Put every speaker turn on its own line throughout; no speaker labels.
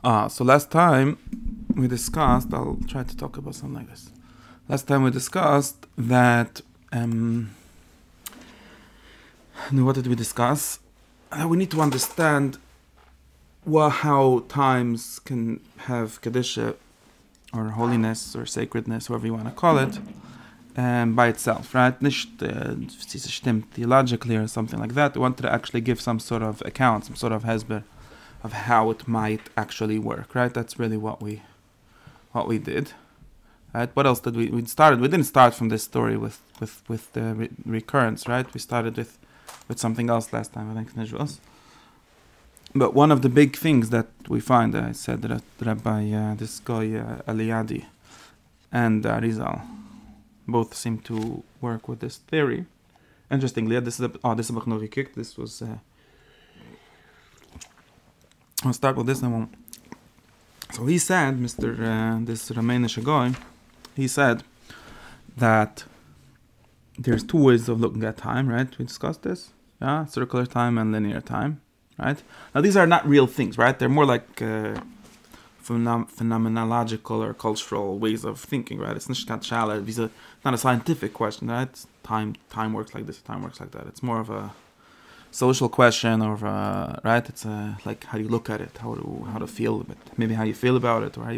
So last time we discussed, I'll try to talk about something like this. Last time we discussed that, what did we discuss? We need to understand how times can have Kedusha, or holiness, or sacredness, whatever you want to call it, by itself, right? Nicht theologically or something like that. We wanted to actually give some sort of account, some sort of hesber of how it might actually work, right? That's really what we did, right? What else did we started? We didn't start from this story with the recurrence, right? We started with something else last time, I think, Nijvos. But one of the big things that we find, I said that Rabbi, this guy Eliadi and Arizal both seem to work with this theory. Interestingly, this is gekickt. This was. I'll start with this now. So he said, Mr. This Romanian guy, he said that there's two ways of looking at time, right? We discussed this, yeah, circular time and linear time, right? Now these are not real things, right? They're more like phenomenological or cultural ways of thinking, right? It's not a scientific question, right? Time works like this, time works like that. It's more of a social question, or right? It's like how you look at it, how to feel of it, maybe how you feel about it, or how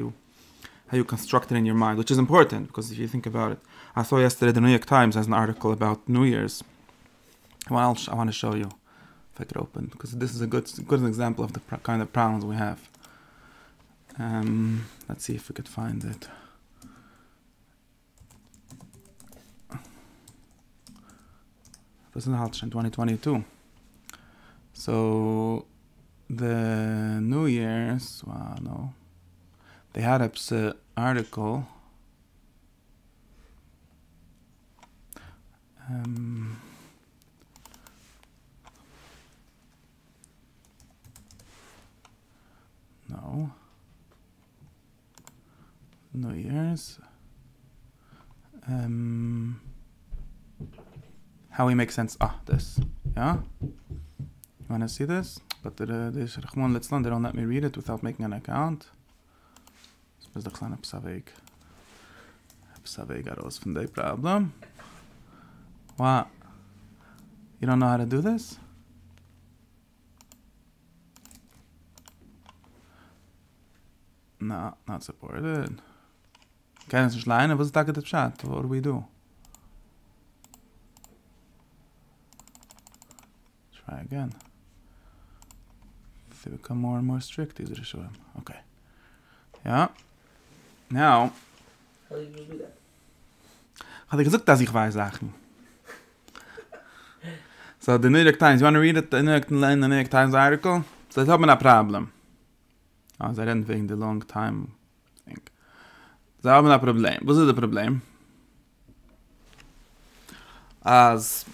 you construct it in your mind, which is important because if you think about it, I saw yesterday the New York Times has an article about New Year's. Well, I want to show you if I could open, because this is a good example of the kind of problems we have. Let's see if we could find it. This is 2022. So the New Year's, they had an article. New Year's. How we make sense? This. Yeah? You want to see this? But they don't let me read it without making an account. Das ist ein kleiner Psaveg. Psaveg raus from the problem. What? You don't know how to do this? No, not supported. Okay, it's just line. What's that at chat? What do we do? Try again. They become more and more strict, these Rishonim. Okay. Yeah. Now.
How did you do that?
Had ich gesagt, dass ich weiß Sachen. So the New York Times, you want to read it? The New York Times article? So they have a problem. They didn't wegen the long time thing. They have a problem. What is the problem? As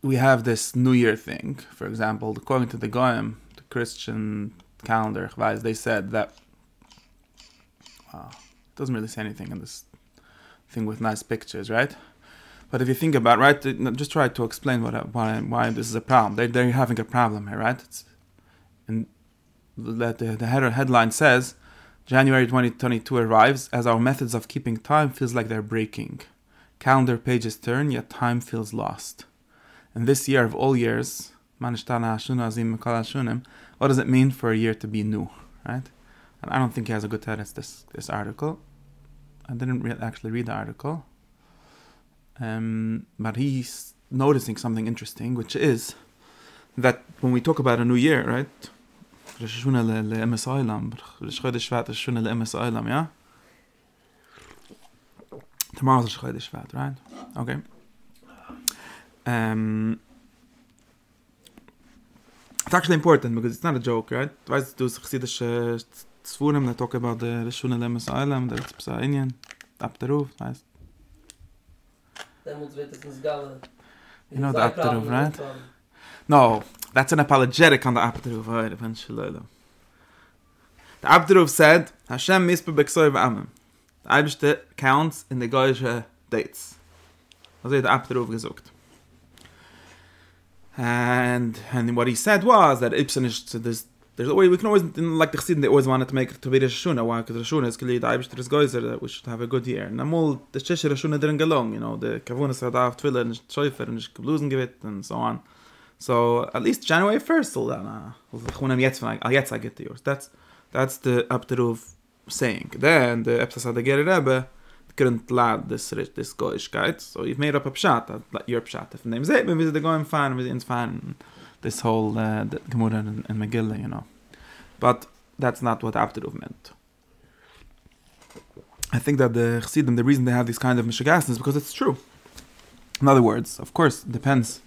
we have this New Year thing, for example, according to the Goyim, the Christian calendar, they said that it doesn't really say anything in this thing with nice pictures, right? But if you think about it, right, just try to explain why this is a problem. They're having a problem here, right? And the headline says, January 2022 arrives as our methods of keeping time feels like they're breaking. Calendar pages turn, yet time feels lost. And this year of all years, what does it mean for a year to be new, right? And I don't think he has a good teretz, this article. I didn't actually read the article. But he's noticing something interesting, which is that when we talk about a new year, right? Yeah? Tomorrow's Chodesh Shvat, right? Okay. It's actually important because it's not a joke, right? Weißt du, Chassidische Tzvurim, they talk about the Rishuna Lemes Oilam, the Tzpsa Inyan, Abteruf, weißt you know the Abteruf, right? No, that's an apologetic on the Abteruf, right? Eventually. The Abderuf said, Hashem misper b'ksoy v'amim. The Eibishter counts in the Goyische dates. Also hat der Abderuf gesagt. And what he said was that there's always, we can always, like the Chassidim, they always wanted to make it to be Rosh Hashanah. Why? Because Rosh Hashanah is Kli, the Eibishter is Geyser, that we should have a good year. And Amol, the Shishi Rosh Hashanah didn't gelong, the Kavunas had off Twilah, and Shoifer, and Blusen Gevit, and so on. So, at least January 1st, so then, I get to yours. That's the Abderuf saying. Then, the Epsas Adageri Rebbe couldn't lad this Goyishkeit, so you've made up a Pshat, your Pshat. If the name is it, maybe they're going fine, maybe it's fine. This whole Gemara and Megillah, But that's not what Abderuf meant. I think that the Chassidim, the reason they have these kind of Mishagas is because it's true. In other words, of course, it depends.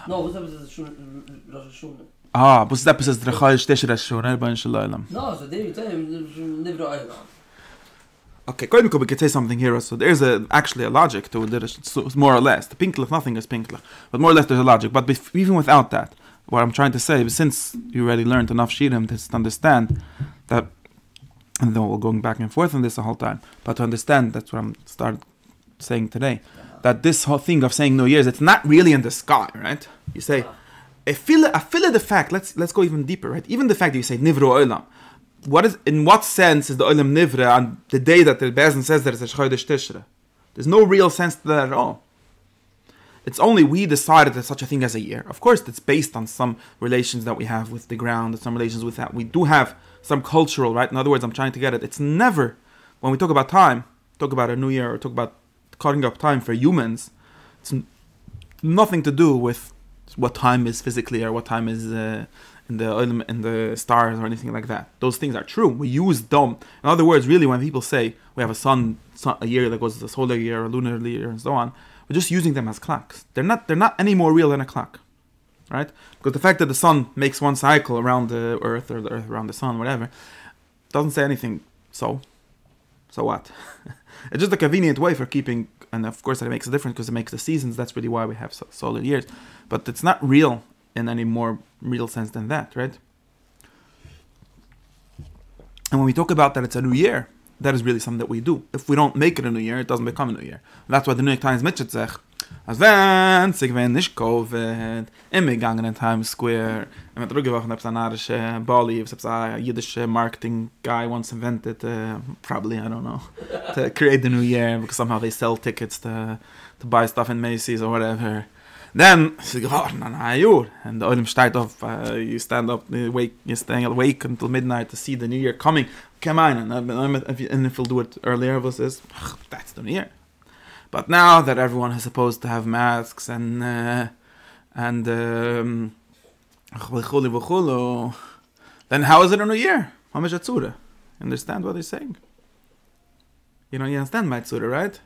No, what's up with Rosh Hashanah?
But that is the Chayish Tesh Rosh Hashanah.
No, so they tell him, Nivro Aylam.
Okay, we could say something here. So there's actually a logic to it, more or less. The Pinklach, nothing is Pinklach. But more or less there's a logic. But even without that, what I'm trying to say, since you already learned enough Shirim to understand that, and then we're going back and forth on this the whole time, but to understand, that's what I'm started saying today, that this whole thing of saying New Year's, it's not really in the sky, right? You say, I feel the fact, let's go even deeper, right? Even the fact that you say Nivro Olam, in what sense is the Olam Nivra on the day that the Bezdin says that it's a Chodesh Tishre? There's no real sense to that at all. It's only we decided that such a thing as a year. Of course, it's based on some relations that we have with the ground, some relations with that. We do have some cultural, right? In other words, I'm trying to get it. It's never, when we talk about time, talk about a new year, or talk about cutting up time for humans, it's nothing to do with what time is physically or what time is in the stars or anything like that. Those things are true. We use them. In other words, really, when people say we have a year that goes a solar year, a lunar year, and so on, we're just using them as clocks. They're not any more real than a clock, right? Because the fact that the sun makes one cycle around the Earth, or the Earth around the sun, whatever, doesn't say anything. So what? It's just a convenient way for keeping, and of course it makes a difference because it makes the seasons. That's really why we have solar years. But it's not real in any more real sense than that, right? And when we talk about that it's a new year, that is really something that we do. If we don't make it a new year, it doesn't become a new year. That's why the New York Times mitchet sagt, als wenn sich wenn nicht Covid, immer gegangen in Times Square, and mit rückgewachen hab's an arische Bali, hab's a Yiddish marketing guy once invented, probably, I don't know, to create the new year, because somehow they sell tickets to buy stuff in Macy's or whatever. Then, and the Olim steht auf, you stand up, you're staying awake until midnight to see the new year coming. Come on, and if you'll do it earlier, that's the new year. But now that everyone is supposed to have masks and then how is it a new year? Understand what they're saying? You understand my tzura, right?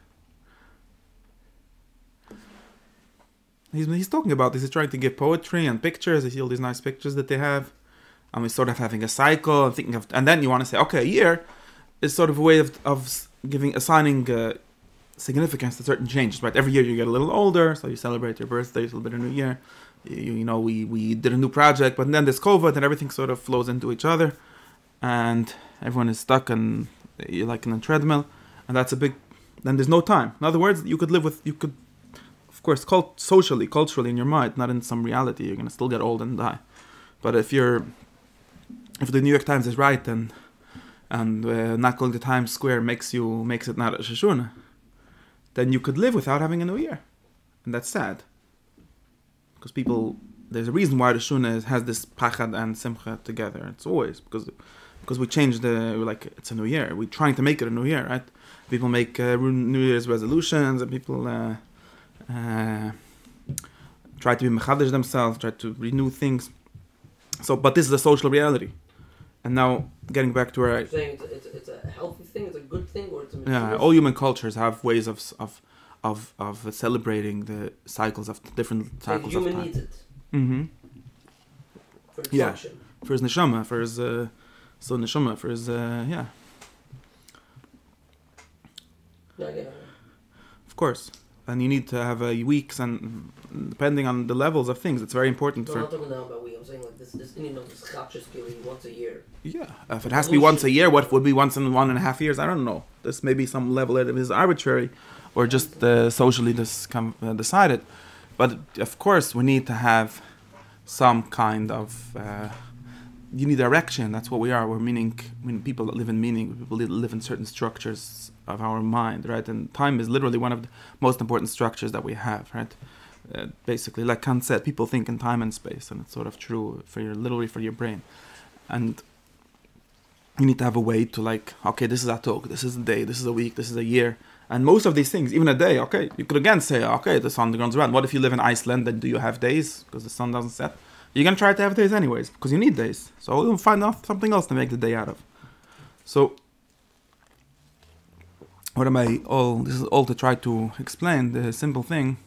He's talking about this. He's trying to give poetry and pictures. You see all these nice pictures that they have, and we're sort of having a cycle and thinking of. And then you want to say, okay, a year is sort of a way of assigning significance to certain changes. Right? Every year you get a little older, so you celebrate your birthday, a little bit of New Year. We did a new project, but then there's COVID, and everything sort of flows into each other, and everyone is stuck and you're like in a treadmill, and that's a big. Then there's no time. In other words, you could. Of course, socially, culturally in your mind, not in some reality, you're going to still get old and die. But if the New York Times is right and not going to Times Square makes it not a Shoshuna, then you could live without having a new year. And that's sad. Because there's a reason why the Shoshuna has this pachad and simcha together. It's always because we changed it's a new year. We're trying to make it a new year, right? People make New Year's resolutions, and people try to be mechadish themselves, try to renew things. But this is a social reality. And now, getting back to where
You're saying it's a healthy thing, it's a good thing, or it's a material
all human cultures have ways of celebrating the cycles of different cycles of time.
Human needs it.
Mm-hmm.
For its function.
For his neshama, for his neshama, for his
Yeah,
Of course. And you need to have weeks, and depending on the levels of things, it's very important.
I'm not talking now about week. I'm saying like this chapter skilling once a year.
Yeah, if it has to be once a year, what would be once in 1.5 years? I don't know. This may be some level that is arbitrary, or just socially decided. But of course, we need to have some kind of you need direction. That's what we are. We're meaning. People that live in meaning. People that live in certain structures of our mind, right? And time is literally one of the most important structures that we have, right? Basically, like Kant said, people think in time and space, and it's sort of true for your brain. And you need to have a way to like, okay, this is a talk, this is a day, this is a week, this is a year. And most of these things, even a day, okay, you could again say, okay, the sun runs around. What if you live in Iceland, then do you have days because the sun doesn't set? You're going to try to have days anyways because you need days. So you'll find out something else to make the day out of. So this is all to try to explain the simple thing.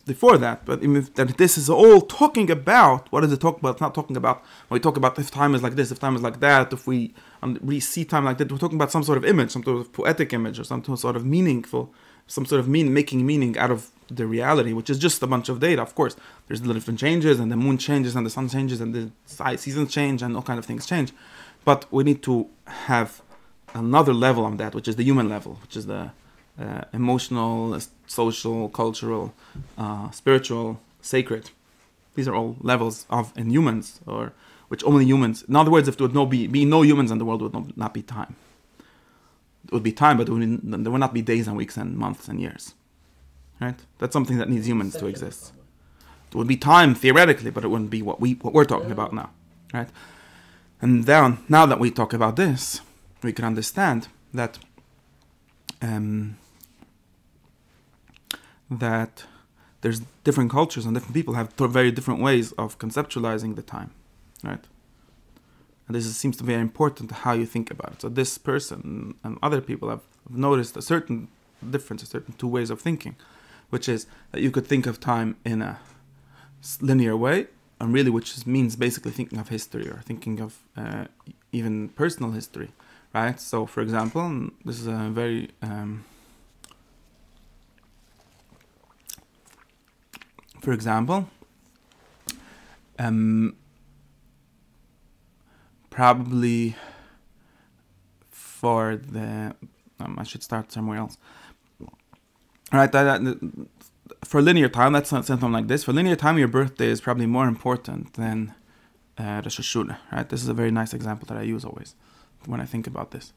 Before that, but that this is all talking about, what is it talking about? It's not talking about, when we talk about if time is like this, if time is like that, if we see time like that, we're talking about some sort of image, some sort of poetic image, or some sort of meaningful, some sort of making meaning out of the reality, which is just a bunch of data. Of course, there's the different changes, and the moon changes, and the sun changes, and the seasons change, and all kind of things change. But we need to have another level on that, which is the human level, which is the emotional, social, cultural, spiritual, sacred. These are all levels in humans, or which only humans. In other words, if there would be no humans in the world, it would not be time. It would be time, but there would not be days and weeks and months and years. Right? That's something that needs humans to exist. It would be time theoretically, but it wouldn't be what we're talking about now. Right? And now that we talk about this, we can understand that that there's different cultures and different people have very different ways of conceptualizing the time, right? And this seems to be very important to how you think about it. So this person and other people have noticed a certain difference, a certain two ways of thinking, which is that you could think of time in a linear way, and really which means basically thinking of history or thinking of even personal history, right? So for example, this is a very for example, probably for the I should start somewhere else. Right, for linear time, that's something like this. For linear time, your birthday is probably more important than Rosh Hashanah. Right, this is a very nice example that I use always when I think about this.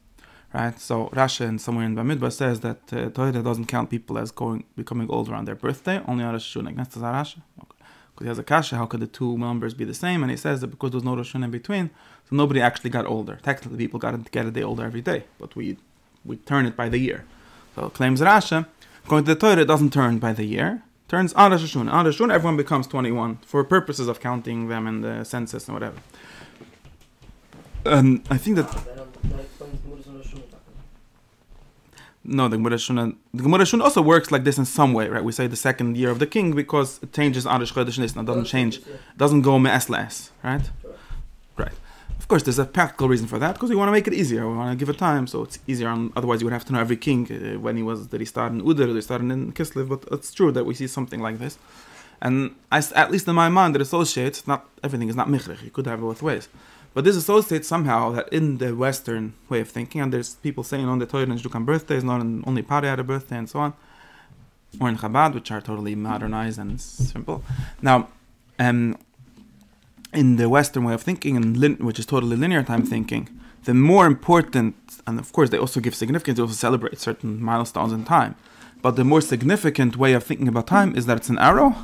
Right, so Rashi and somewhere in Bamidbar says that Torah doesn't count people as becoming older on their birthday, only on Rosh Hashanah. That's Rashi. Because he has a kasha, how could the two numbers be the same? And he says that because there's no Rosh Hashanah in between, so nobody actually got older. Technically, people got to get a day older every day, but we turn it by the year. So claims Rashi, according to the Torah, it doesn't turn by the year. It turns on Rosh Hashanah. On Rosh Hashanah, everyone becomes 21 for purposes of counting them in the census and whatever. I think that. No, the Gemara Shuna also works like this in some way, right? We say the second year of the king because it changes on Rosh Chodesh Nisan. It doesn't change, doesn't go me'es le'es, right? Right. Of course, there's a practical reason for that because we want to make it easier. We want to give it time, so it's easier. Otherwise, you would have to know every king when did he start in Udar, did he start in Kislev? But it's true that we see something like this, and at least in my mind, it associates. Not everything is not michrich. You could have it both ways. But this associates somehow that in the Western way of thinking, and there's people saying on the Torah and Shdukan birthdays, not only Pari had a birthday and so on, or in Chabad, which are totally modernized and simple. Now, in the Western way of thinking, which is totally linear time thinking, the more important, and of course they also give significance, they also celebrate certain milestones in time, but the more significant way of thinking about time is that it's an arrow,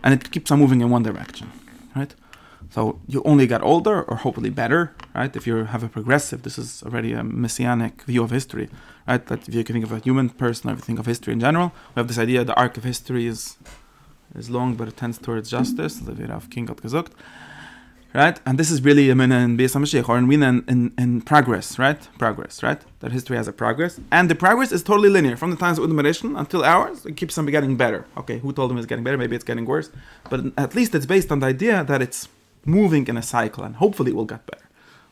and it keeps on moving in one direction, right? So you only get older, or hopefully better, right? If you have a progressive, this is already a messianic view of history, right? That if you can think of a human person, or if you think of history in general, we have this idea the arc of history is long, but it tends towards justice. The Vera of King got gesucht, right? And this is really in Beis HaMashiach, or in progress, right? Progress, right? That history has a progress, and the progress is totally linear from the times of Udam until ours. It keeps on getting better. Okay, who told them it's getting better? Maybe it's getting worse, but at least it's based on the idea that it's moving in a cycle, and hopefully it will get better.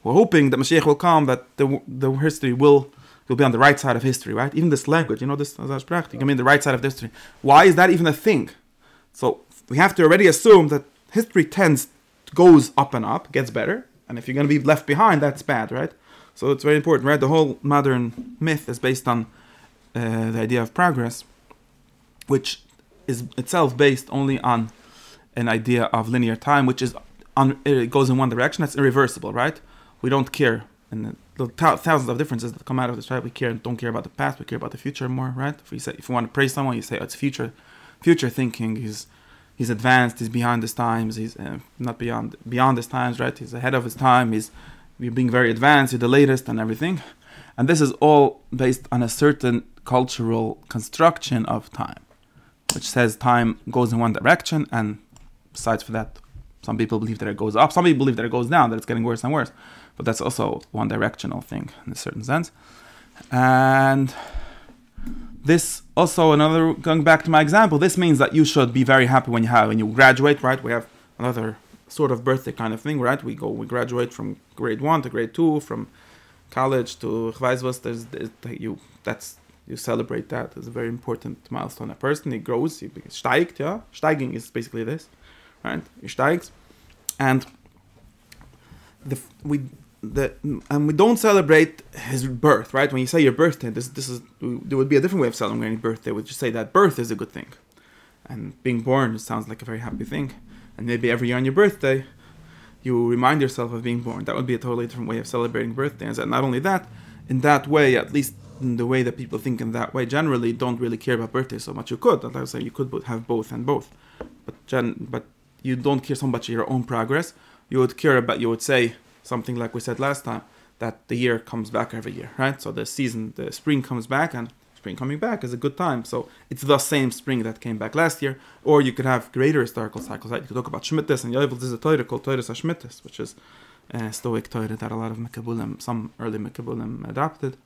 We're hoping that Mashiach will come, that the history will be on the right side of history, right? Even this language, this Azar you mean the right side of history. Why is that even a thing? So we have to already assume that history goes up and up, gets better, and if you're going to be left behind, that's bad, right? So it's very important, right? The whole modern myth is based on the idea of progress, which is itself based only on an idea of linear time, which is it goes in one direction. That's irreversible, right? We don't care, and the thousands of differences that come out of this, right? We don't care about the past. We care about the future more, right? If you want to praise someone, you say, oh, it's future thinking. He's advanced. He's beyond his times. He's not beyond his times, right? He's ahead of his time. You're being very advanced. You're the latest and everything. And this is all based on a certain cultural construction of time, which says time goes in one direction, and besides for that, some people believe that it goes up. Some people believe that it goes down, that it's getting worse and worse. But that's also one directional thing in a certain sense. And this also, going back to my example, this means that you should be very happy when you graduate, right? We have another sort of birthday kind of thing, right? We graduate from grade 1 to grade 2, from college to you celebrate that as a very important milestone. A person, he grows, he steigt, yeah? Steiging is basically this, right? He steigt. And we don't celebrate his birth, right? When you say your birthday, there would be a different way of celebrating birthday. We just say that birth is a good thing, and being born sounds like a very happy thing. And maybe every year on your birthday, you remind yourself of being born. That would be a totally different way of celebrating birthdays. And not only that, in that way, at least in the way that people think in that way, generally don't really care about birthdays so much. You could, like I say, you could have both and both, but you don't care so much of your own progress. You would say something like we said last time, that the year comes back every year, right? So the spring comes back, and spring coming back is a good time. So it's the same spring that came back last year. Or you could have greater historical cycles, right? You could talk about Shemitahs, and Yovel, there's a Torah called Torah Shemitahs, which is a Stoic Torah that a lot of some early Mekabulim adopted,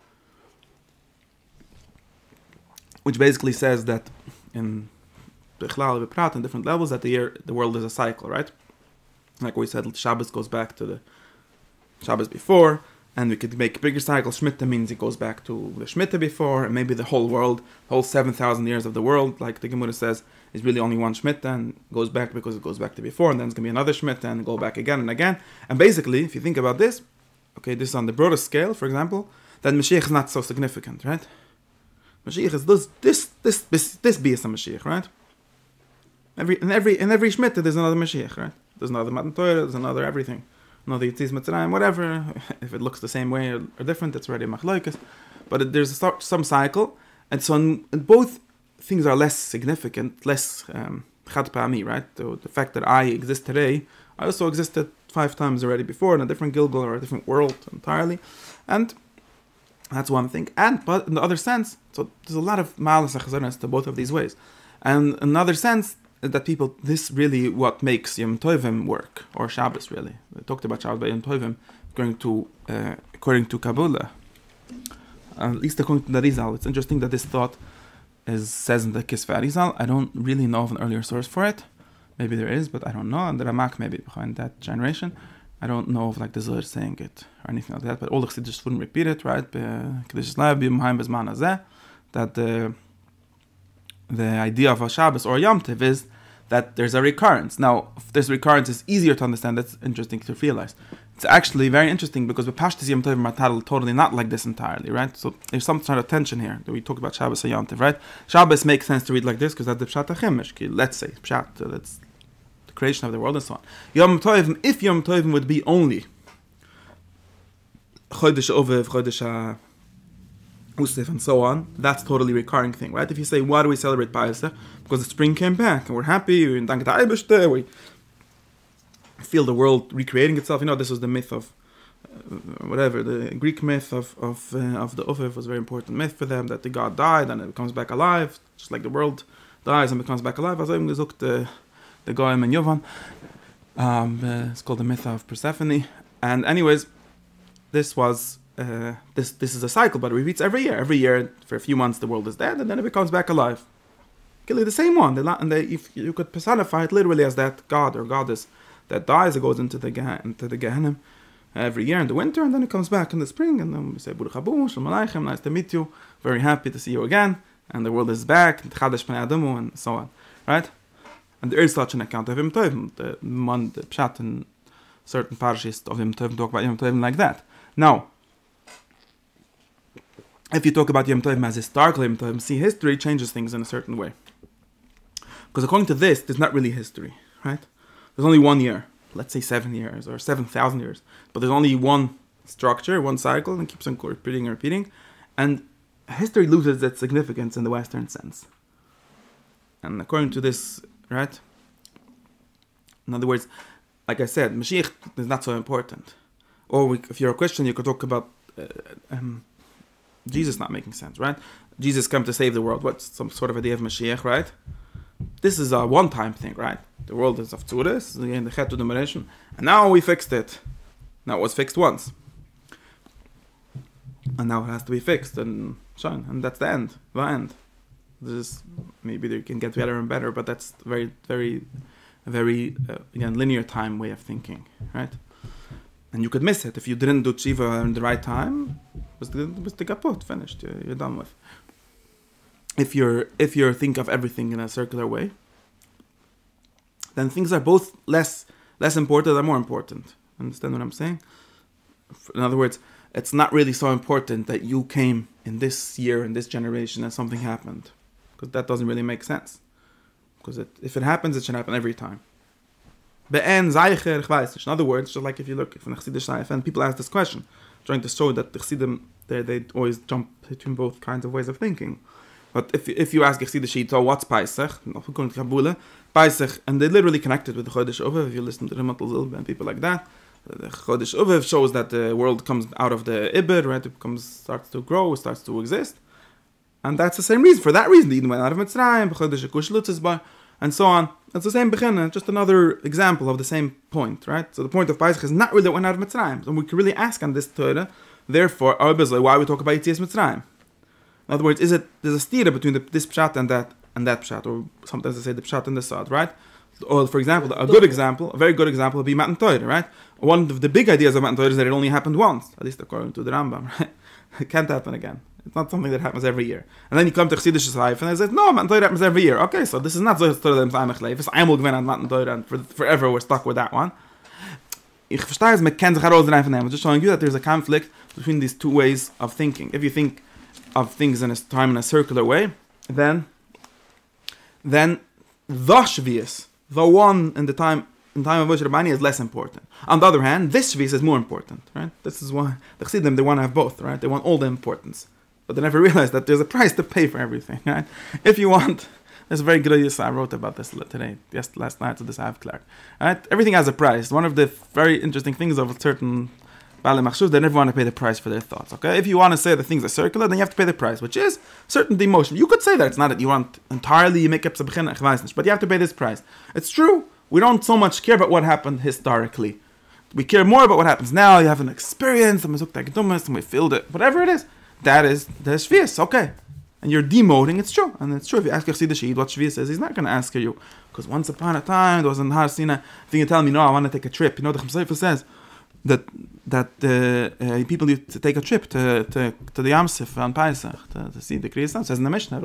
which basically says that in different levels, that the world is a cycle, right? Like we said, Shabbos goes back to the Shabbos before, and we could make bigger cycles. Shemitah means it goes back to the Shemitah before, and maybe the whole world, the whole 7,000 years of the world, like the Gemara says, is really only one Shemitah, and goes back because it goes back to before, and then it's going to be another Shemitah, and go back again and again. And basically, if you think about this, okay, this is on the broader scale, for example, then Mashiach is not so significant, right? Mashiach is this be a Mashiach, right? In every Shemitah, there's another Mashiach, right? There's another Matan Torah, there's another everything. Another Yitzias Mitzrayim, whatever. If it looks the same way or different, it's already a machlokes. But there's some cycle, and so both things are less significant, less chad pa'ami, right? The fact that I exist today, I also existed 5 times already before in a different Gilgal or a different world entirely, and that's one thing. But in the other sense, so there's a lot of malas achazanas to both of these ways, and another sense that this really what makes Yom Tovim work, or Shabbos really. We talked about Shabbos by Yom Tovim, according to Kabbalah, at least according to the Rizal. It's interesting that this thought says in the Kisvei Rizal. I don't really know of an earlier source for it. Maybe there is, but I don't know. And the Ramak maybe behind that generation. I don't know of like the Zohar saying it or anything like that. But all the Chassidus wouldn't repeat it, right? That the idea of a Shabbos or Yom Tov is that there's a recurrence. Now, if this recurrence is easier to understand, that's interesting to realize. It's actually very interesting because the Pashtas Yom Tov are totally not like this entirely, right? So there's some sort of tension here. We talk about Shabbos and Yom Tov, right? Shabbos makes sense to read like this because that's the Pshat HaChemesh. Let's say, Pshat, that's the creation of the world and so on. Yom Tov, if Yom Tov would be only Chodesh Ovev, Chodesh Usif, and so on, that's totally recurring thing, right? If you say, why do we celebrate Pesach? Because the spring came back, and we're happy, we feel the world recreating itself. This was the myth of, the Greek myth of the Ovev was a very important myth for them, that the god died, and it comes back alive, just like the world dies and becomes back alive. As I'm gesagt, the Goyim and Yovan. It's called the Myth of Persephone. And anyways, this was... this is a cycle, but it repeats every year. Every year, for a few months, the world is dead, and then it becomes back alive. The same one. If you could personify it literally as that god or goddess that dies, it goes into the Gehenna every year in the winter, and then it comes back in the spring, and then we say, Baruch Habo, Shalom Aleichem, nice to meet you, very happy to see you again, and the world is back, and so on, right? And there is such an account of Yom Tov, the Pshat in certain parashas of Yom Tov talk about Yom Tov like that. Now, if you talk about Yom Tovim as historical Yom Tovim, see, history changes things in a certain way. Because according to this, there's not really history, right? There's only 1 year, let's say 7 years or 7,000 years, but there's only one structure, one cycle, and it keeps on repeating and repeating, and history loses its significance in the Western sense. And according to this, right? In other words, like I said, Mashiach is not so important. Or if you're a Christian, you could talk about Jesus not making sense, right? Jesus come to save the world. What's some sort of idea of Mashiach, right? This is a one-time thing, right? The world is of Tzuris, the Chet to domination, and now we fixed it. Now it was fixed once, and now it has to be fixed, and that's the end. The end. This maybe they can get better and better, but that's very, very, very again linear time way of thinking, right? And you could miss it if you didn't do tshuva in the right time. Was the kaput finished? You're done with. If you think of everything in a circular way, then things are both less important and more important. Understand what I'm saying? In other words, it's not really so important that you came in this year, in this generation, and something happened. Because that doesn't really make sense. Because if it happens, it should happen every time. In other words, just like if you look from the Chassidish Seifer, and people ask this question, trying to show that the Chassidim, they always jump between both kinds of ways of thinking. But if you ask Chassidish, so what's Pesach? According to Kabbalah, Pesach, and they literally connected with the Chodesh Uvev. If you listen to the Rimatel Zilbe and people like that, the Chodesh Uvev shows that the world comes out of the Ibid, right? It starts to grow, starts to exist, and that's the same reason. For that reason, the Eden went out of Mitzrayim, Chodesh Kush Lutzisbar, and so on. It's the same Bechina, just another example of the same point, right? So the point of Pesach is not really that went out of Mitzrayim. And we can really ask on this Torah, therefore, why we talk about Yetzias Mitzrayim. In other words, there's a stira between this pshat and that pshat, or sometimes they say the pshat and the sad, right? Or for example, a very good example would be Matan Torah, right? One of the big ideas of Matan Torah is that it only happened once, at least according to the Rambam, right? It can't happen again. It's not something that happens every year. And then you come to Chassidish Seifer and they say, no, Matan Torah happens every year. Okay, so this is not so Torah that I'm Echleif. I will go on Matan Torah, and forever we're stuck with that one. Ich verstehe es, man kann sich herausdrehen von dem. I'm just showing you that there's a conflict between these two ways of thinking. If you think of things in a time in a circular way, then the Shvius, the one in time of Moshe Rabbani, is less important. On the other hand, this Shvius is more important, right? This is why the Chassidim, they want to have both, right? They want all the importance, but they never realize that there's a price to pay for everything, right? If you want, there's a very good idea. I wrote about this today, last night, so this I have cleared. Right? Everything has a price. One of the very interesting things of a certain Baalei Machshuv, they never want to pay the price for their thoughts. Okay, if you want to say that things are circular, then you have to pay the price, which is certain demotion. You could say that it's not that you want entirely you make up but you have to pay this price. It's true. We don't so much care about what happened historically. We care more about what happens now. You have an experience, and we feel it, whatever it is. That is the Shvius, okay. And you're demoting, it's true. And it's true. If you ask Chassidish Yid what Shvius is, he's not going to answer you. Because once upon a time, there was in Har Sinai, if you tell me, no, I want to take a trip. You know, the Chum says that people used to take a trip to the Yam Suf on Pesach to see the Kriyas. It says in the Mishnah,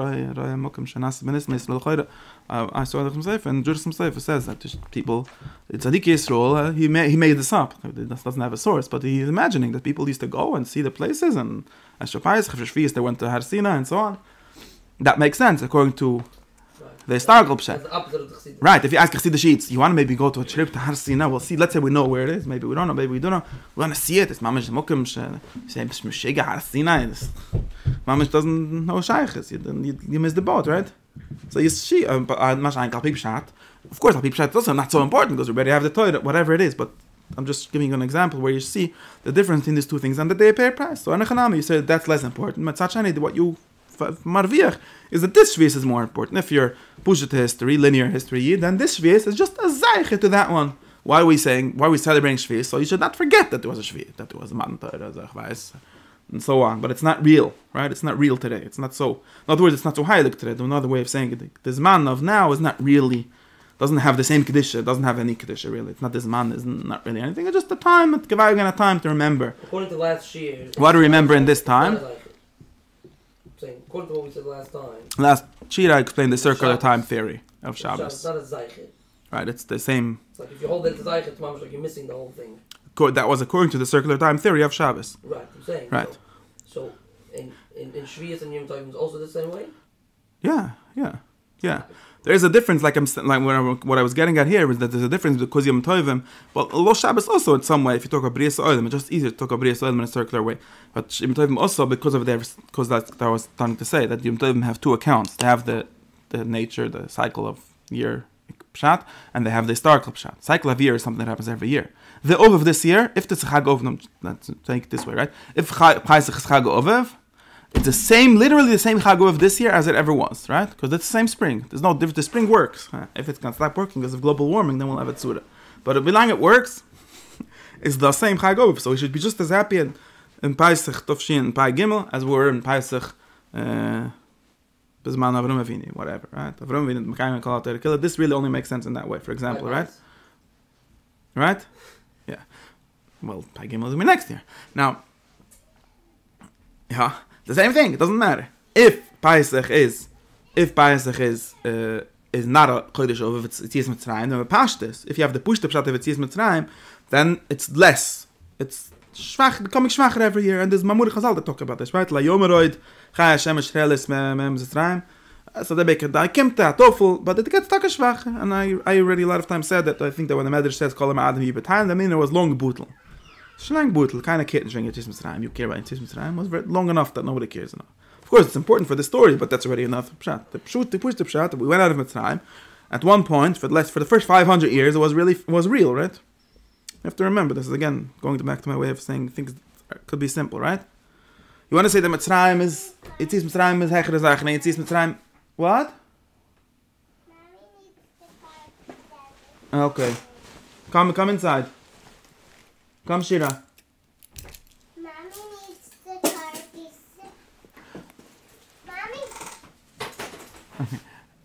I saw the Chum and Judas Chum says that people, Tzaddik Yisrael, he made this up. This doesn't have a source, but he's imagining that people used to go and see the places, and as Shvius, they went to Har Sinai and so on. That makes sense according to the historical pshat. Right, if you ask Chassidish Yid, you want to maybe go to a trip to Har Sinai, we'll see, let's say we know where it is, maybe we don't know, maybe we don't know, we want to see it, it's Mamash Mokum, say, Meshega Har Sinai, Mamash doesn't know Shaykhis, you miss the boat, right? So you see, of course, Al Pi Pshat is also not so important, because we already have the Torah, whatever it is, but I'm just giving you an example where you see the difference in these two things, and that they pay a price. So, Anachanami, you say that's less important, but Tzachani, what you marviach is that this Shvius is more important. If you're pushed to history, linear history, then this Shvius is just a zayche to that one. Why are we celebrating Shvius? So you should not forget that there was a Shvius, that there was a Matan Torah, and so on. But it's not real, right? It's not real today. It's not so. In other words, it's not so heilig today. Another way of saying it, this man of now is not really, doesn't have the same kedusha, doesn't have any kedusha really. It's not this man, is not really anything. It's just a time, it's a time to remember.
According to last year,
what do we remember in this time?
According to what we said last time.
Last Shira explained the circular time theory of Shabbos.
It's not a Zaychit.
Right, it's the same.
It's like if you hold it to Zaychit, it's like you're missing the whole thing.
That was according to the circular time theory of Shabbos.
Right, I'm saying.
Right.
So in Shvius and Yom Tovim is also the same way?
Yeah. There is a difference, like what I was getting at here, is that there's a difference because Yom Tovim, well, Lo Shabbos also in some way, if you talk about B'riyas Olam, it's just easier to talk about B'riyas Olam in a circular way. But Yom Tovim also, because that I was starting to say, that Yom Tovim have two accounts. They have the nature, the cycle of year Pshat, and they have the historical Pshat. Cycle of year is something that happens every year. The Ovev of this year, if it's a Chag Ovev, let's take it this way, right? If Pesach is Chag Ovev, it's the same, literally the same Chag Ovev this year as it ever was, right? Because it's the same spring. There's no difference. The spring works. If it's going to stop working because of global warming, then we'll have it Tzura. But if long it works, it's the same Chag Ovev. So we should be just as happy in Pesach, Tovshin, and Pai Gimel as we were in Pesach, Bizman Avram Avinu, whatever, right? Avram Avinu, Mekayim Kol HaTorah. This really only makes sense in that way, for example, right? Right? Yeah. Well, Pai Gimel is going to be next year. Now, yeah. The same thing. It doesn't matter. If Pesach is not a Chodesh Ovev, it's Yitzias Mitzrayim, then Pashtus. If you have the Pushta Pshat of Yitzias Mitzrayim, then it's less. It's schwach, becoming schwacher every year. And there's Mamur Chazal that talk about this, right? La Yomeroid, Chai Hashem Shrelis Mem Mitzrayim. So they make a Kimta, Tofel, but it gets stuck schwach. And I already a lot of times said that I think that when the Medrash says Kol Adam Yibetain, I mean it was long butel. Shlang butel, kind of kid during Yitzias Mitzrayim. You care about Yitzias Mitzrayim was very long enough that nobody cares enough. Of course, it's important for the story, but that's already enough. Pshat. The Pushta Pshat, we went out of Mitzrayim. At one point, for the first 500 years, it was real, right? You have to remember this is again going back to my way of saying things could be simple, right? You want to say that Mitzrayim is Yitzias Mitzrayim is Hecher Zach, Yitzias Mitzrayim. What? Okay, come inside. Come, Shira.
Mommy needs the car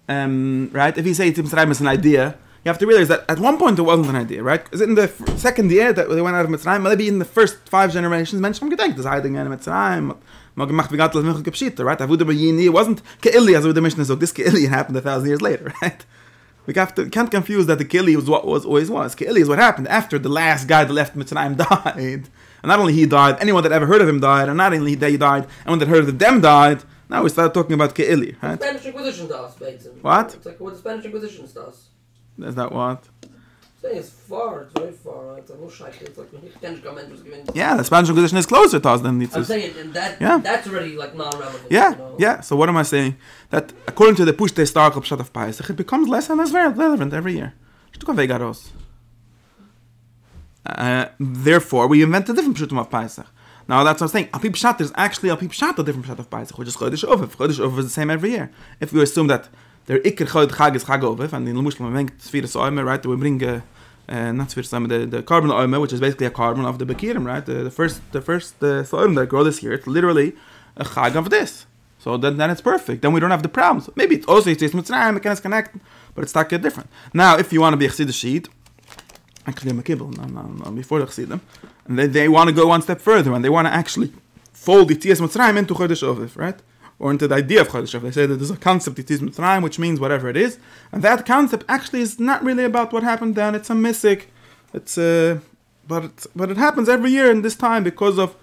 Mommy.
Right? If you say Yitzias Mitzrayim is an idea, you have to realize that at one point it wasn't an idea, right? Is it in the second year that they went out of Mitzrayim? Maybe in the first 5 generations, Menschen haben gedacht, das hiding in Mitzrayim. Man gemacht wie Gattel Michel Gepshita, right? It wasn't Ke'ili, as the Mishnah says. This Ke'ili happened 1,000 years later, right? We can't confuse that the Ke'ili was what always was. Ke'ili is what happened after the last guy that left Mitzrayim died. And not only he died, anyone that ever heard of him died, and not only they died, anyone that heard of them died. Now we start talking about Ke'ili, right?
Spanish Inquisition does, basically.
What?
It's like what the Spanish Inquisition does.
Is that what?
It's far, it's very far. Right? It's a little shaky. It's like when you can't comment was giving.
Yeah, the Spanish Inquisition is closer to us than Yitzchok.
I'm saying, and that's already like non-relevant.
Yeah,
you know?
yeah. So what am I saying? That according to the Pushta historical Pshat of Pesach, it becomes less and less relevant every year. Therefore, we invent a different Pshutim of Pesach. Now that's what I'm saying. Api Pshat is actually Api Pshat, a different Pshat of Pesach, which is Chodesh Ovev. Chodesh Ovev is the same every year. If we assume that their Iker Chag is Chag Ovev, and in the Muslim we bring Tzfiras Oime, right? We bring not Tzfiras Oime, the carbon Oime, which is basically a carbon of the Bekirim, right? The first Soim that grow this year. It's literally a Chag of this. So then it's perfect. Then we don't have the problem. So maybe it's also Yitzias Mitzrayim, it can connect, but it's not different. Now, if you want to be a Chassid Shid, actually I'm a Kibbel, no, before the Chassidim, and they want to go one step further, and they want to actually fold Yitzias Mitzrayim into Chodesh Ovev, right? Or into the idea of Chodesh Ovev. They say that there's a concept Yitzias Mitzrayim, which means whatever it is, and that concept actually is not really about what happened then. It's a mystic. But it happens every year in this time because of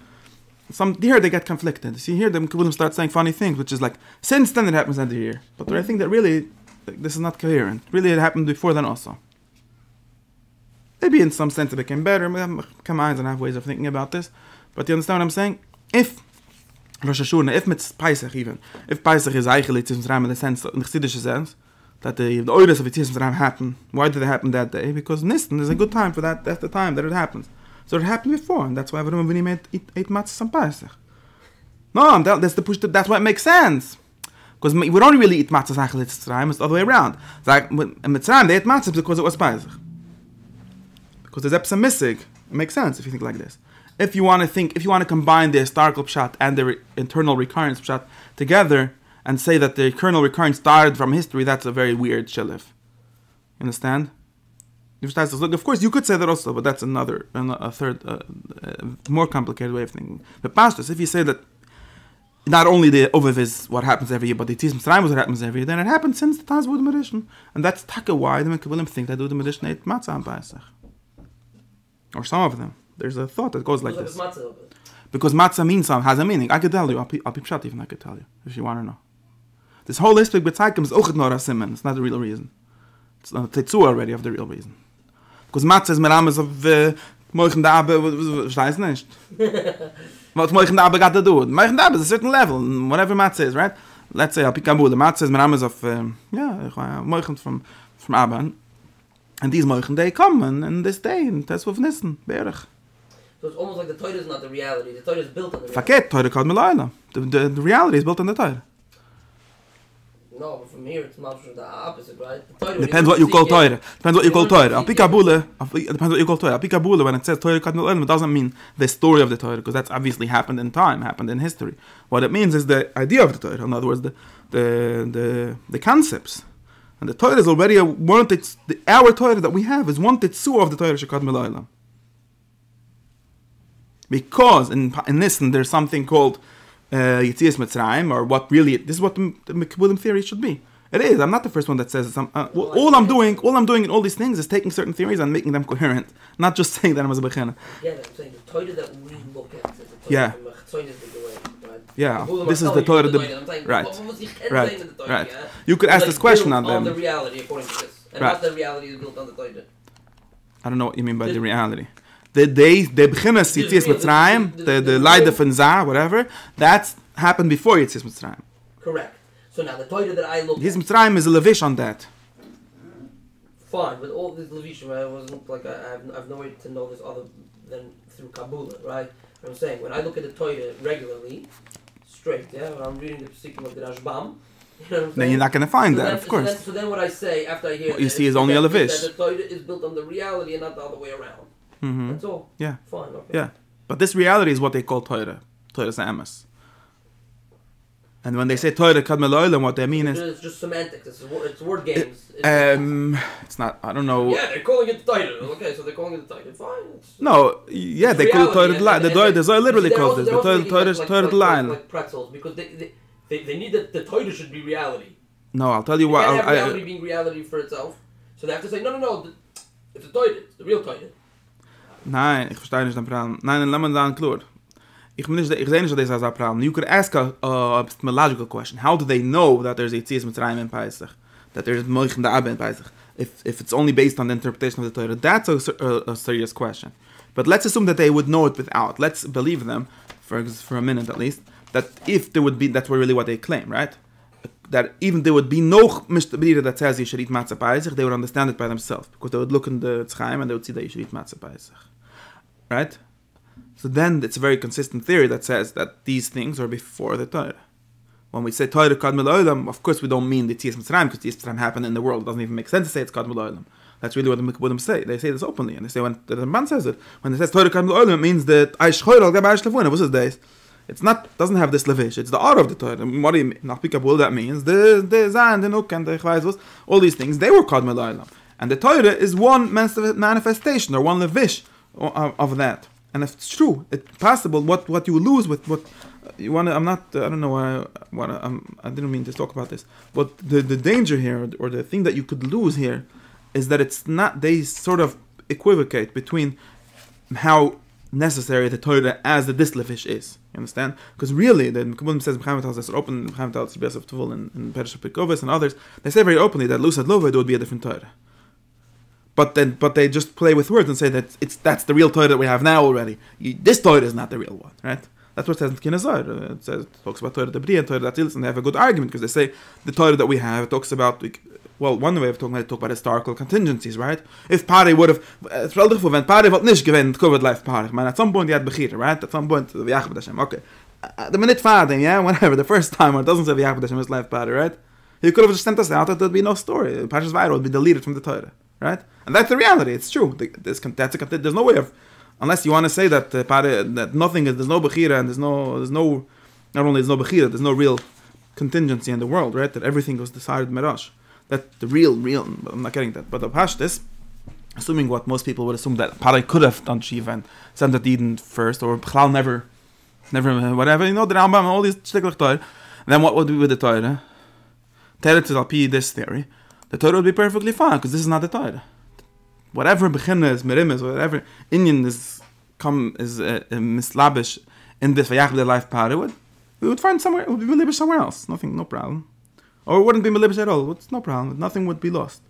here they get conflicted. See, here the Kibbulim start saying funny things, which is like, since then it happens every year. But I think that really, this is not coherent. Really, it happened before then also. Maybe in some sense it became better. We have have ways of thinking about this. But you understand what I'm saying? If Rosh Hashanah, if Pesach even, if Pesach is eigentlich Yitzias Mitzrayim in the sense, in the Chassidische sense, that the Oiros of Yitzias Mitzrayim happen. Why did they happen that day? Because Nistan is a good time for that. That's the time that it happens. So it happened before, and that's why Avram Avinu made 8 matzahs on Pesach. No, that's the push. That's why it makes sense. Because we don't really eat matzahs on Mitzrayim. It's the other way around. It's like in Mitzrayim they ate matzahs because it was Pesach. Because there's epsimistic. It makes sense if you think like this. If you want to combine the historical pshat and the internal recurrence pshat together and say that the internal recurrence started from history, that's a very weird shilif. Understand? Of course, you could say that also, but that's a third, more complicated way of thinking. But pastors, if you say that not only the Ovev is what happens every year, but the Yitzias Mitzrayim is what happens every year, then it happened since the times of the Medishn. And that's taka why the Mekabbalim think that the Medishn ate matzah on Pesach. Or some of them. There's a thought that goes like this. Because matzah means has a meaning. I could tell you. I'll be pshat even I could tell you, if you want to know. This holistic B'tzaikim is auch not a simon. It's not the real reason. It's not a tetzu already of the real reason. Because matzah is merames of moichen da abe, verstehst nicht? What moichen da abe got to do? Moichen da abe is a certain level, whatever matzah is, right? Let's say apikabule, matzah is merames of moichen from abe. And these moichen, they come in this day, and that's what nissen, berich.
So it's almost like the Torah is not the reality. The Torah is built on the reality.
Faket, Torah called Melayla. The reality is built on the Torah.
No, but from here it's much the opposite, right? The Torah,
Depends what you call Torah. Depends what you call Torah. Apikabule, depends what you call Torah. Apikabule, when it says Torah called Melayla, it doesn't mean the story of the Torah, because that's obviously happened in time, happened in history. What it means is the idea of the Torah. In other words, the concepts. And the Torah is already our Torah that we have is one tetzu of the Torah shekad Melayla. Because in this, there's something called Yitzias Mitzrayim, or what really, this is what the Kabbalim theory should be. It is. I'm not the first one that says all I'm doing in all these things is taking certain theories and making them coherent, not just saying that I'm a bechena.
Yeah, I'm saying the Torah that we look at is the Torah.
Yeah. Yeah, this is the Torah. Right. You could ask this question on them.
On the reality according to this, and not the reality is built on the Torah.
I don't know what you mean by the reality. The beginnes Yitzias Mitzrayim, the Leide von Zah, whatever, that's happened before Yitzias Mitzrayim.
Correct. So now the Torah that I look
His
at,
Mitzrayim is a levish on that.
fine, with all these Levishim, I wasn't like I have no way to know this other than through Kabbalah, right? I'm saying when I look at the Torah regularly, straight, yeah, when I'm reading the Pesikim of the Rashbam, you know what I'm saying?
Then you're not going to find that, of course.
So then what I say after I hear
What you see is only a levish.
that the Torah is built on the reality and not the other way around.
Mm-hmm.
That's all.
Yeah.
Fine. Okay.
Yeah. But this reality is what they call Torah. Torah's Amos. And when they say Torah Kad Melayla, what they mean is...
It's just semantics. It's word games.
It's not... I don't know...
Yeah, they're calling it the Torah. Okay, so they're calling it the Torah. Fine.
No, yeah, they call it Torah D'Laila. The Zohar literally calls this. The Torah D'Laila.
Like pretzels, because they need that the Torah should be reality.
No, I'll tell you what...
Can't have reality being reality for itself. So they have to say, no, it's the Torah. It's the real Torah.
Nein, ich verstehe nicht den Problem. Nein, lass mich sagen, klar. Ich sehe nicht, dass das ein Problem. You could ask a logical question. How do they know that there's Yitzias Mitzrayim in Pesach? That there's Moich in the Abba in Pesach? If it's only based on the interpretation of the Torah, that's a serious question. But let's assume that they would know it without. Let's believe them, for a minute at least, that if there would be, that's really what they claim, right? That even there would be no Mishnah that says you should eat matzah Pesach, they would understand it by themselves. Because they would look in the Tzchaim and they would see that you should eat matzah Pesach. Right? So then it's a very consistent theory that says that these things are before the Torah. When we say Torah Kad Melayla, of course we don't mean the Yitzias Mitzrayim, because Yitzias Mitzrayim happened in the world. It doesn't even make sense to say it's Kad Melayla. That's really what the Mikbudim say. They say this openly, and they say when the Ramban says it, when it says Torah Kad Melayla, it means that Aish Choyr Gab Aish Levuna. What's his days? It's not, doesn't have this levish. It's the order of the Torah. What do you mean? Nach Pikabul, that means the Zan, the Nuk, and the Chvayz, all these things, they were Kad Melayla. And the Torah is one manifestation, or one levish of that. And if it's true, it's possible what you lose with what you want to... I don't know I didn't mean to talk about this. But the danger here, or the thing that you could lose here, is that it's not... They sort of equivocate between how necessary the Torah as the dislevish is. You understand? Because really, the Kabbalim says, Mechamed tells us, open Mechamed tells us, of Tuvul in Perishah Pekovis and others, they say very openly that Lusad Lowy would be a different Torah. But they just play with words and say that that's the real Torah that we have now already. This Torah is not the real one, right? That's what it says in Kinazar. It talks about Torah Debri and Torah Datilis, and they have a good argument because they say the Torah that we have talks about, one way of talking about historical contingencies, right? If Pari would have, it's relative when Pari would not gewinnt COVID life Pari. Man, at some point he had Bechira, right? At some point, V'yachbed Hashem, okay. The minute Fadim, yeah, whatever, the first time, it doesn't say V'yachbed Hashem is life Pari, right? He could have just sent us out, that there'd be no story. Parshas Vayera would be deleted from the Torah. Right? And that's the reality. It's true. There's no way of, unless you want to say that that nothing is, there's no bechira, and there's no not only there's no bechira, there's no real contingency in the world, right? That everything was decided merash. That the real. I'm not getting that. But the pashtus, assuming what most people would assume that Pari could have done Shiva and sent the Eden first, or B'chlal never, whatever. You know, the Rambam and all these shticklich Torah. Then what would be with the Torah? Teretz is alpi this theory. The Torah would be perfectly fine, because this is not the Torah. Whatever Bechinna is, Merim is, whatever Inyan is mislabish in this Vayachbed life Pari, we would find somewhere, it would be libish somewhere else. No problem. Or it wouldn't be melibish at all. It's no problem. Nothing would be lost.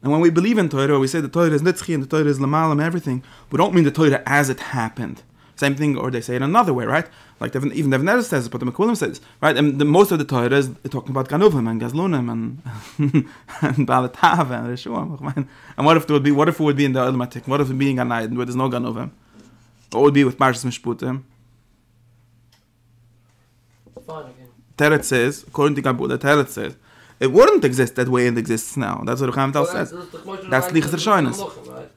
And when we believe in Torah, we say the Torah is nitzchi and the Torah is lamalam, everything. We don't mean the Torah as it happened. Same thing, or they say it another way, right? Like even Nev Neres says, but the Mekulim says, right? And most of the Torah is talking about Ganuvim and Gazlunim and Balatav and Reshuam. And what if it would be in the Ulmatik? What if it would be in Ganayid where there's no Ganuvim? What would be with Parshas Mishputim? Teretz says, according to Kabbalah, Teretz says, it wouldn't exist that way it exists now. That's what Chaim Tal says. That's Lichas Rishonos.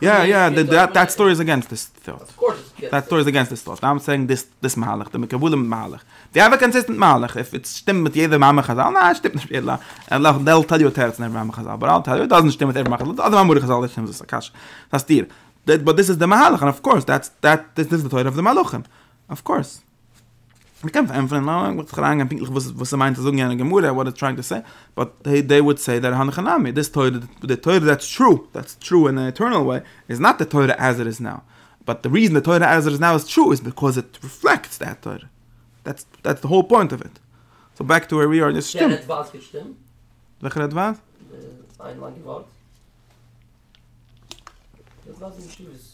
Yeah, that story is against this thought.
Of course it's
that story is against this thought. I'm saying this Malach, the Mekabulim Malach. They have a consistent Malach. If it's stimmt with jeder Mama Chazal, nah, stimmt nicht mit jeder. And they'll tell you a Teretz never Mama Chazal. But I'll tell you, it doesn't stimmt with every Mama Chazal. The other Mama Chazal, that stimmt with Sakash. That's dir. But this is the Mahalach, and of course, this is the Torah of the Maluchim. Of course. We can't emphasize what it's trying to say, but they would say that Hanachanami, this Torah, the Torah that's true in an eternal way, is not the Torah as it is now. But the reason the Torah as it is now is true is because it reflects that Torah. That's the whole point of it. So back to where we are. Just
stimmt.
Welcher Advat?
Einlange Wort. Das was in Shivas.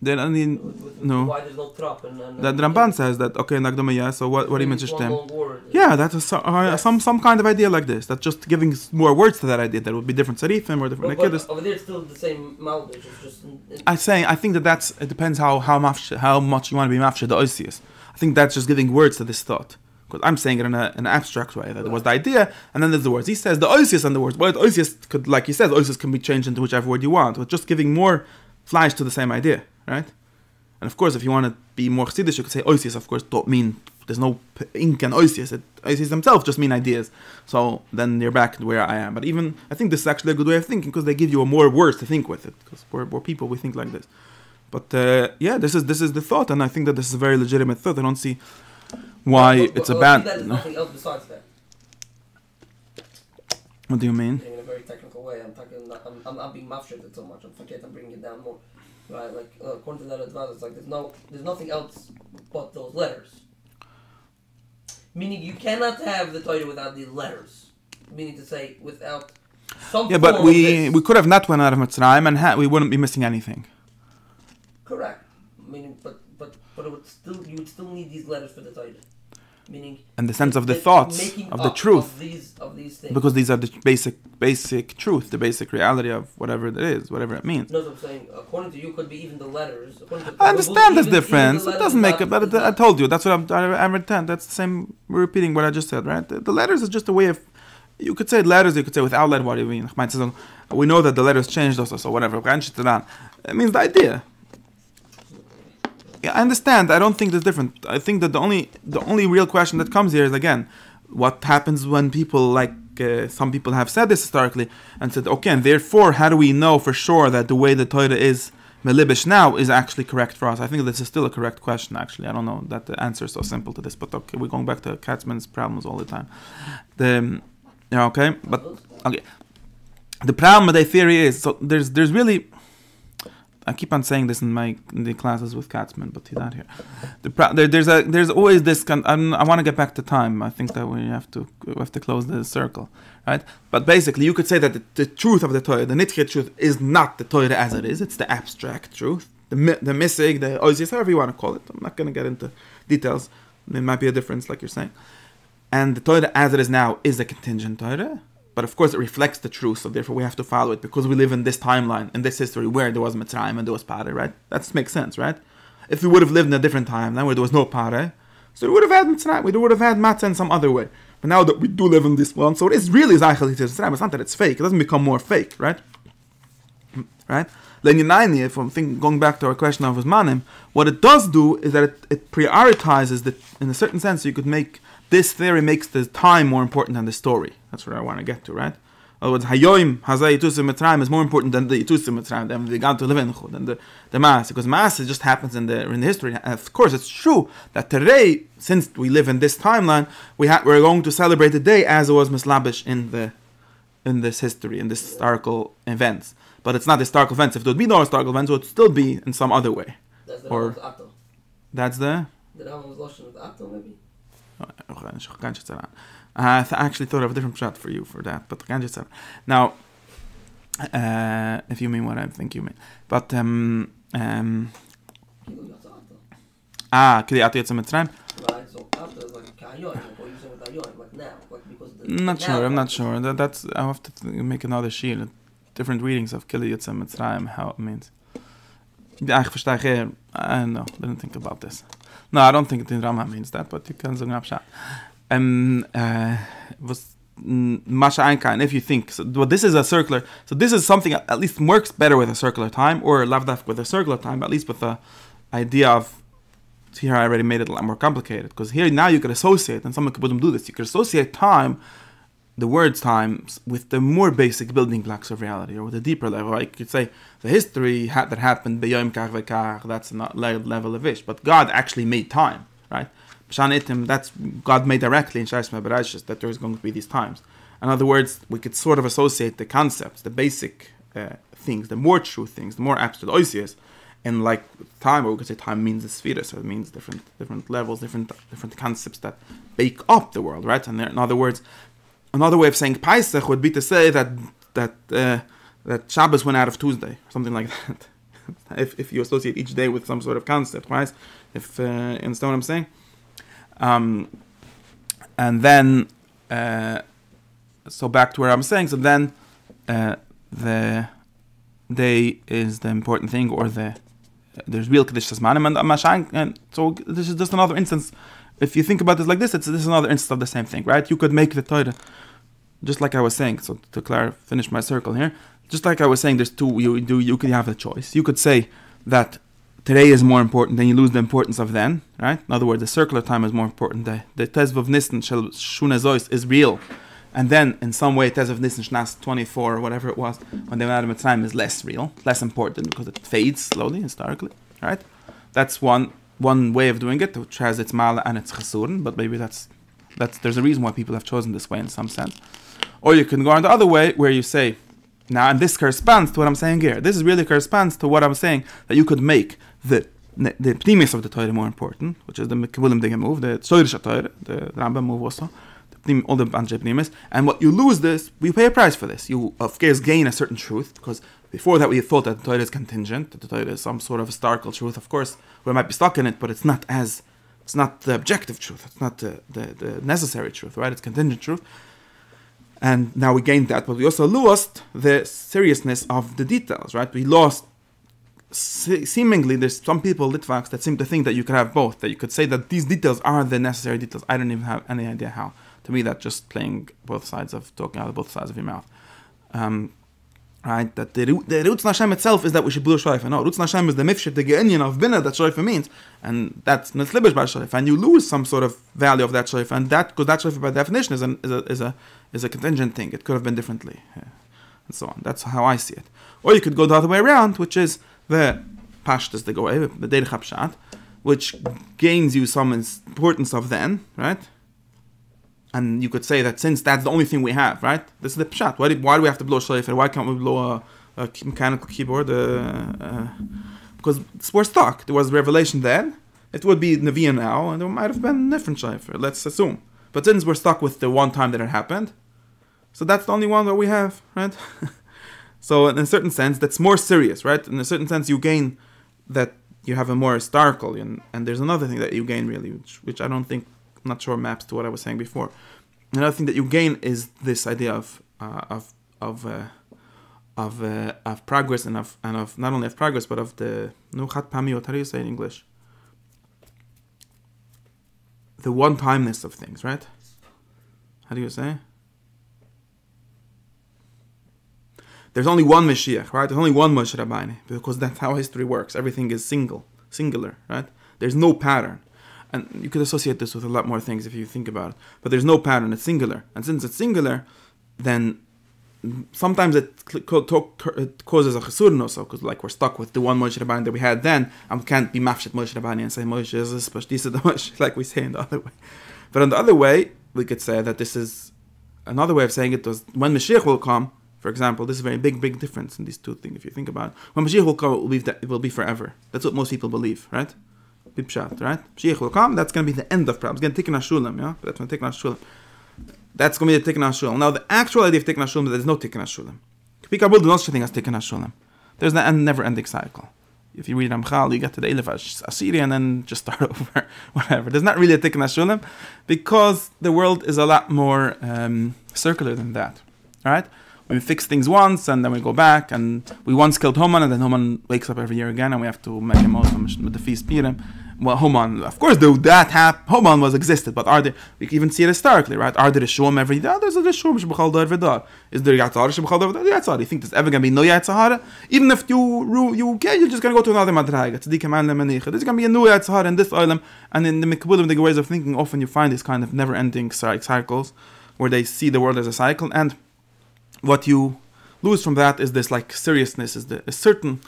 Then I mean, no.
Why there's no trap and
The Ramban says that, okay, Nagdama, yeah, so what do you mean to stem? Yeah, that's some kind of idea like this. That's just giving more words to that idea. That would be different Sarifim or different Nakidas.
Over there it's still the same Malbish.
I think it depends how much you want to be mafshe the Oisius. I think that's just giving words to this thought. Because I'm saying it in an abstract way. That there was the idea, and then there's the words. He says the Oisius and the words. Well, the Oisius could, like he says, Oisius can be changed into whichever word you want. But just giving more flash to the same idea. Right? And of course, if you want to be more chassidish, you could say Oisius, of course, don't mean, there's no ink and Oisius. Oisius themselves just mean ideas. So then you're back to where I am. But even, I think this is actually a good way of thinking, because they give you more words to think with it. Because we're people, we think like this. But this is the thought, and I think that this is a very legitimate thought. I don't see why it's a bad...
There's nothing else besides that.
What do you mean?
In a very technical way, I'm being mafshed so much. I'm bringing it down more. Right, like according to that advice, it's like there's nothing else but those letters. Meaning you cannot have the Torah without the letters. Meaning to say without some.
Yeah, but we could have not went out of Mitzrayim and we wouldn't be missing anything.
Correct. Meaning, but you would still need these letters for the Torah. Meaning,
in the sense of the thoughts of the truth,
of these things,
because these are the basic truth, the basic reality of whatever it is, whatever it means.
No, what I'm saying, according to you, could be even the letters.
I understand this difference. It doesn't make it, but I told you that's what I understand. That's the same. We're repeating what I just said, right? The letters is just a way of. You could say letters. You could say without letter. What do you mean? We know that the letters changed also, so whatever. It means the idea. Yeah, I understand. I don't think that's different. I think that the only real question that comes here is, again, what happens when people, like some people have said this historically, and said, okay, and therefore, how do we know for sure that the way the Torah is melibish now is actually correct for us? I think this is still a correct question, actually. I don't know that the answer is so simple to this, but okay, we're going back to Katzman's problems all the time. Okay, but, okay. The problem with the theory is, so there's really... I keep on saying this in the classes with Katzman, but he's not here. There's always this. I want to get back to time. I think that we have to close the circle, right? But basically, you could say that the truth of the Torah, the nitchit truth, is not the Torah as it is. It's the abstract truth, the misig, the oisius, however you want to call it. I'm not going to get into details. There might be a difference, like you're saying. And the Torah as it is now is a contingent Torah. But of course, it reflects the truth, so therefore we have to follow it because we live in this timeline, in this history where there was Mitzrayim and there was Pare, right? That makes sense, right? If we would have lived in a different time, then where there was no Pare, so we would have had Mitzrayim, we would have had Matzah in some other way. But now that we do live in this one, so it is really Zaychel Mitzrayim. It's not that it's fake; it doesn't become more fake, right? Right? If I'm going back to our question of Usmanim, what it does do is that it prioritizes in a certain sense. So you could make this theory makes the time more important than the story. That's what I want to get to, right? In other words, Hayoim Hazai Yitusim Mitzrayim is more important than the Yitusim Mitzrayim, than the God to live in, than the Maas, because Maas just happens in the history. And of course, it's true that today, since we live in this timeline, we're going to celebrate the day as it was Mislabish in this history, in this historical events. But it's not historical events. If there would be no historical events, it would still be in some other way.
That's the Rambam's Ato.
That's the
Rambam's Lashon with Ato, maybe.
I actually thought of a different pshat for you for that, but I can't just say. Now, if you mean what I think you mean. But, Kriyat Yitzchok Mitzrayim.
Right, so after it's like Kayoim, or you say with Kayoim, like now, like because of the
I'm not sure. That's I'll have to make another sheet. Different readings of Kriyat Yitzchok Mitzrayim, how it means. I don't know. Didn't think about this. No, I don't think the Rama means that, but you can say pshat. If you think so, well, this is a circular. So this is something at least works better with a circular time, or lavdaf with a circular time, but at least with the idea of. Here I already made it a lot more complicated because here now you could associate, and someone could do this. You could associate time, the words time, with the more basic building blocks of reality, or with a deeper level. Right? You could say the history that happened b'yom kach v'kach. That's a level of ish, but God actually made time, right? That's God made directly in Shais Me'Bereshis that there is going to be these times. In other words, we could sort of associate the concepts, the basic things, the more true things, the more absolute oisias. And like time, or we could say time means the sphere, so it means different levels, different concepts that bake up the world, right? And in other words, another way of saying Pesach would be to say that Shabbos went out of Tuesday, something like that. if you associate each day with some sort of concept, right? If you understand what I'm saying, and then so back to where I'm saying. So then the day is the important thing, or there's real Kaddish Zmanim, and so this is just another instance. If you think about it like this is another instance of the same thing, right? You could make the Torah, just like I was saying. So to finish my circle here, just like I was saying, there's two. You could have a choice. You could say that today is more important, then you lose the importance of then, right? In other words, the circular time is more important. The Tezvav Nisan Shel Shuna Zois is real. And then, in some way, Tez of Nisan Shnas 24 or whatever it was, when they went out of time, is less real, less important, because it fades slowly, historically, right? That's one way of doing it, which has its mala and its chasurin, but maybe that's there's a reason why people have chosen this way in some sense. Or you can go on the other way, where you say, now, and this corresponds to what I'm saying here. This really corresponds to what I'm saying, that you could make the pnimis of the Torah more important, which is the Mekvulim Digga move, the Tzoyrish Torah, the Rambam move also, all the bunch of pnimis, and what you lose this, we pay a price for this. You of course gain a certain truth, because before that we thought that the Torah is contingent, that the Torah is some sort of historical truth. Of course, we might be stuck in it, but it's not the objective truth. It's not the necessary truth, right? It's contingent truth. And now we gained that, but we also lost the seriousness of the details, right? We lost. Seemingly, there's some people, Litvaks, that seem to think that you could have both. That you could say that these details are the necessary details. I don't even have any idea how. To me, that's just playing talking out of both sides of your mouth. Right? That the Rutz Hashem itself is that we should blow Shaifa. No, Rutz Hashem is the mifshit, the ge'inyan of Bina that Shaifa means. And that's Netzlibish by Shaifa. And you lose some sort of value of that Shaifa. And because that Shaifa by definition is a contingent thing. It could have been differently. And so on. That's how I see it. Or you could go the other way around, which is the Pashtas, the Goy, the Derech HaPshat, which gains you some importance of then, right? And you could say that since that's the only thing we have, right? This is the pshat. Why do we have to blow shofar? Why can't we blow a mechanical keyboard? Because we're stuck. There was revelation then. It would be Nevi'ah now, and there might have been a different shofar, let's assume. But since we're stuck with the one time that it happened, so that's the only one that we have, right? So in a certain sense, that's more serious, right? In a certain sense, you gain that you have a more historical, and there's another thing that you gain really, which I don't think, I'm not sure maps to what I was saying before. Another thing that you gain is this idea of progress and of not only of progress but of the nuchat pamiot. How do you say in English? The one-timeness of things, right? How do you say? There's only one Mashiach, right? There's only one Moshe Rabbeinu, because that's how history works. Everything is singular, right? There's no pattern. And you could associate this with a lot more things if you think about it. But there's no pattern, it's singular. And since it's singular, then sometimes it causes a chesurin also, because like we're stuck with the one Moshe Rabbeinu that we had then, and we can't be mafshet Moshe Rabbeinu and say Moshe is this, but this is the Moshe, like we say in the other way. But on the other way, we could say that this is another way of saying it was when Mashiach will come, for example, this is a very big difference in these two things if you think about it. When Mashiach will come, it will be forever. That's what most people believe, right? Bipshat, right? Mashiach will come, that's going to be the end of problems. It's going to take in Shulam, yeah? That's going to take in Shulam. That's going to be the Tikkun HaShulam. Now, the actual idea of Tikkun HaShulam is that there's no Tikkun HaShulam. Kabul, there's no such thing as Tikkun HaShulam. There's a never-ending cycle. If you read Ramchal, you get to the Elif Asiri and then just start over, whatever. There's not really a Tikkun HaShulam because the world is a lot more circular than that. All right? When we fix things once and then we go back and we once killed Haman and then Haman wakes up every year again and we have to make him also with the feast Purim. Well, Haman, of course, Haman was existed, but are there? We can even see it historically, right? Are there Rishuim every day? There's a Rishuim shebachal dar v'dar. Is there Yatzahara shebachal dar v'dar? Yatzahara. You think there's ever going to be no Yatzahara? Even if you're just going to go to another Madraga. Tzadikim and Lemanicha. There's going to be a new Yatzahara in this island, and in the Mikabulim, the ways of thinking, often you find these kind of never-ending cycles, where they see the world as a cycle, and what you lose from that is this like seriousness, is certain.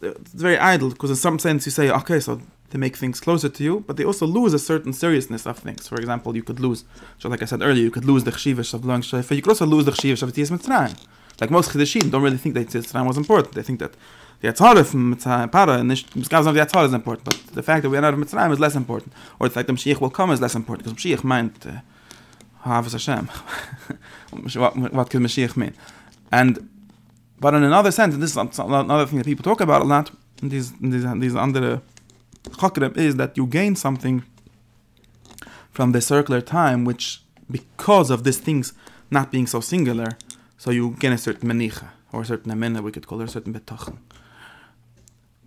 It's very idle because in some sense you say, okay, so they make things closer to you, but they also lose a certain seriousness of things. For example, you could lose, so like I said earlier, you could lose the chshivish of long shayfa. You could also lose the chshivish of Yetzias Mitzrayim. Like most chiddushim don't really think that Yetzias Mitzrayim was important. They think that the Yatzahara from Mitzrayim, Para, and the Mitzvah of the Yatzahara is important, but the fact that we are out of Mitzrayim is less important. Or the fact that Mashiach will come is less important, because Mashiach meant Havas Hashem. What could Mashiach mean? But in another sense, and this is another thing that people talk about a lot, in these under the Chakram, is that you gain something from the circular time, which, because of these things not being so singular, so you gain a certain menicha, or a certain amena, we could call it a certain betachon.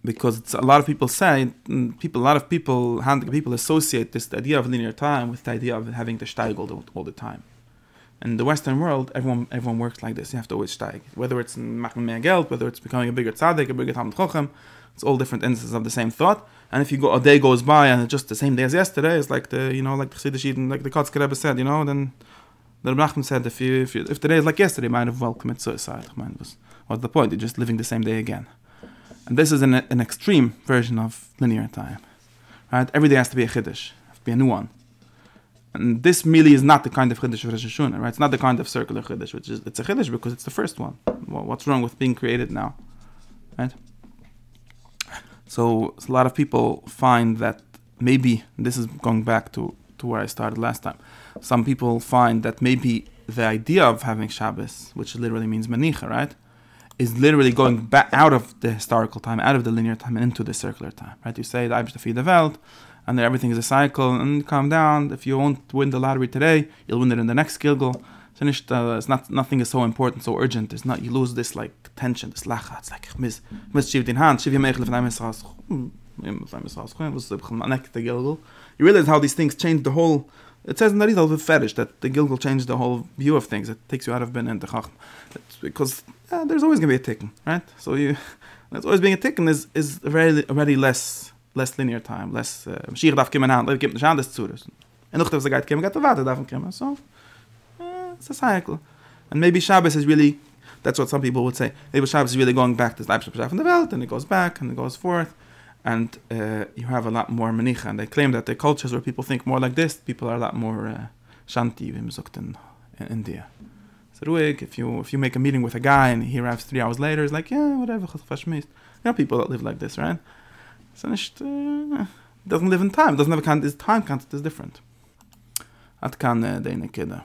Because a lot of people say, people associate this idea of linear time with the idea of having the steig all the time. In the Western world, everyone works like this. You have to always steig. Whether it's machen mehr Geld, whether it's becoming a bigger tzaddik, a bigger Talmid Chacham, it's all different instances of the same thought. And if a day goes by and it's just the same day as yesterday, it's like the Chiddush Eden, like the Kosdrem said, then the Rebbe said, if the day is like yesterday, you might have well commit suicide. What's the point? You're just living the same day again. And this is an extreme version of linear time. Right? Every day has to be a Chiddush, has to be a new one. And this really is not the kind of Chiddush of Rosh Hashanah, right? It's not the kind of circular Chiddush, it's a Chiddush because it's the first one. What's wrong with being created now? Right? So a lot of people find that maybe, this is going back to where I started last time, some people find that maybe the idea of having Shabbos, which literally means Manicha, right, is literally going back out of the historical time, out of the linear time, and into the circular time, right? You say, the Welt, and then everything is a cycle, and calm down. If you won't win the lottery today, you'll win it in the next Gilgal. Finished. Nothing is so important, so urgent. It's not. You lose this like tension, this lacha. It's like you realize how these things change the whole. It says in the Rizal of the fetish that the Gilgal changed the whole view of things. It takes you out of Ben and the Chacham. Because there's always going to be a tikkun, right? So there's always being a tikkun is already less linear time, less Mashiach darf kommen an, gibt nicht anders zu das. Und noch, dass er geht kommen, geht er weiter davon kommen. So, it's a cycle. And maybe Shabbos is really, that's what some people would say, maybe Shabbos is really going back to the Leibschaft from the Welt, and it goes back, and it goes forth, and you have a lot more Manicha. And they claim that the cultures where people think more like this, people are a lot more Shanti, wie man sagt in India. So ruhig, if you make a meeting with a guy, and he arrives 3 hours later, it's like, yeah, whatever, people that live like this, right? So doesn't live in time. Doesn't have a kind. His time concept is different. At kan deine Kinder.